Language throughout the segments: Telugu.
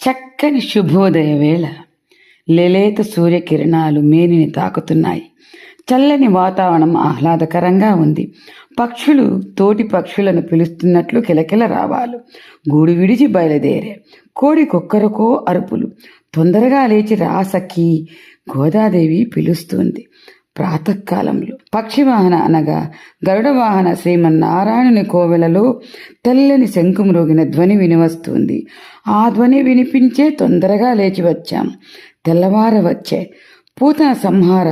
చక్కని శుభోదయ వేళ లేలేత సూర్యకిరణాలు మేనిని తాకుతున్నాయి. చల్లని వాతావరణం ఆహ్లాదకరంగా ఉంది. పక్షులు తోటి పక్షులను పిలుస్తున్నట్లు కిలకిల రావాలు గూడు విడిచి బయలుదేరే. కోడి కుక్కరకో అరుపులు. తొందరగా లేచి రా సఖీ, గోదాదేవి పిలుస్తుంది. ప్రాతకాలంలో పక్షివాహన అనగా గరుడ వాహన శ్రీమన్నారాయణుని కోవెలలో తెల్లని శంఖు మ్రోగిన ధ్వని వినివస్తుంది. ఆ ధ్వని వినిపించే తొందరగా లేచి వచ్చాం. తెల్లవార వచ్చే పూతన సంహార,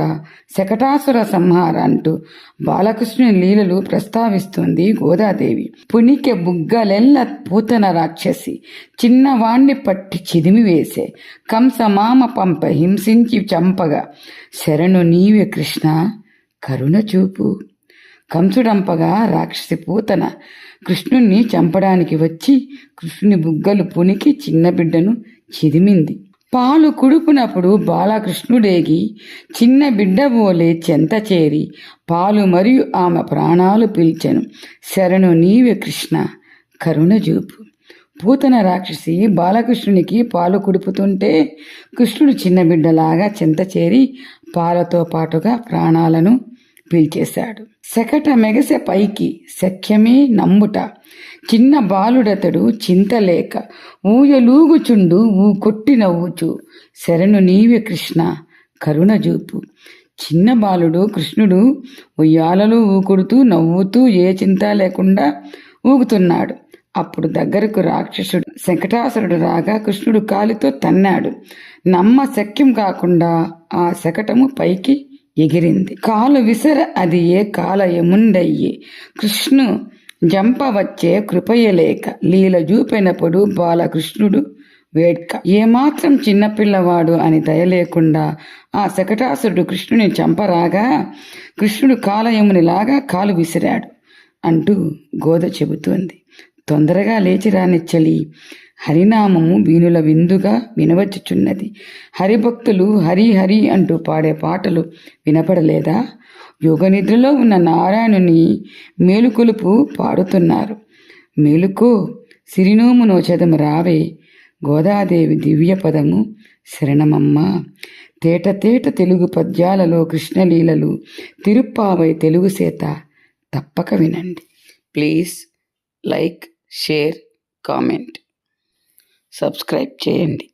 శకటాసుర సంహార అంటూ బాలకృష్ణుని లీలలు ప్రస్తావిస్తుంది గోదాదేవి. పునికె బుగ్గలెల్ల పూతన రాక్షసి, చిన్నవాణ్ణి పట్టి చిదిమివేసే, కంసమామ పంప హింసించి చంపగా, శరణు నీవే కృష్ణ కరుణ చూపు. కంసుడంపగా రాక్షసి పూతన కృష్ణుణ్ణి చంపడానికి వచ్చి కృష్ణుని బుగ్గలు పునికి చిన్న బిడ్డను చిదిమింది. పాలు కుడుపునప్పుడు బాలకృష్ణుడేగి చిన్న బిడ్డ బోలే చెంత చేరి పాలు మరియు ఆమె ప్రాణాలు పిలిచెను. శరణు నీవే కృష్ణ కరుణ చూపు. పూతన రాక్షసి బాలకృష్ణునికి పాలు కుడుపుతుంటే కృష్ణుడు చిన్న బిడ్డలాగా చెంత చేరి పాలతో పాటుగా ప్రాణాలను పీల్చేశాడు. శకట మెగసె పైకి సఖ్యమే నమ్ముట, చిన్న బాలుడతడు చింతలేక ఊయలూగుచుండు కొట్టి నవ్వుచు. శరణు నీవే కృష్ణ కరుణ చూపు. చిన్న బాలుడు కృష్ణుడు ఉయ్యాలలు ఊకుడుతూ నవ్వుతూ ఏ చింత లేకుండా ఊగుతున్నాడు. అప్పుడు దగ్గరకు రాక్షసుడు శకటాసురుడు రాగా కృష్ణుడు కాలితో తన్నాడు. నమ్మ శక్యం కాకుండా ఆ శకటము పైకి ఎగిరింది. కాలు విసర అది ఏ కాలయముండయ్యే, కృష్ణు జంప వచ్చే కృపయలేక లీల చూపినప్పుడు బాలకృష్ణుడు వేడ్క. ఏమాత్రం చిన్నపిల్లవాడు అని దయలేకుండా ఆ శకటాసురుడు కృష్ణుని చంపరాగా కృష్ణుడు కాలయమునిలాగా కాలు విసిరాడు అంటూ గోద చెబుతోంది. తొందరగా లేచి రానిచ్చలి, హరినామము వీణుల విందుగా వినవచ్చుచున్నది. హరిభక్తులు హరి హరి అంటూ పాడే పాటలు వినపడలేదా? యోగనిద్రలో ఉన్న నారాయణుని మేలుకొలుపు పాడుతున్నారు. మేలుకో సిరినోము నోచదము రావే, గోదాదేవి దివ్య పదము శరణమమ్మ. తేట తేట తెలుగు పద్యాలలో కృష్ణలీలలు తిరుప్పావై తెలుగు సేత తప్పక వినండి. Please like, share, comment, subscribe చేయండి.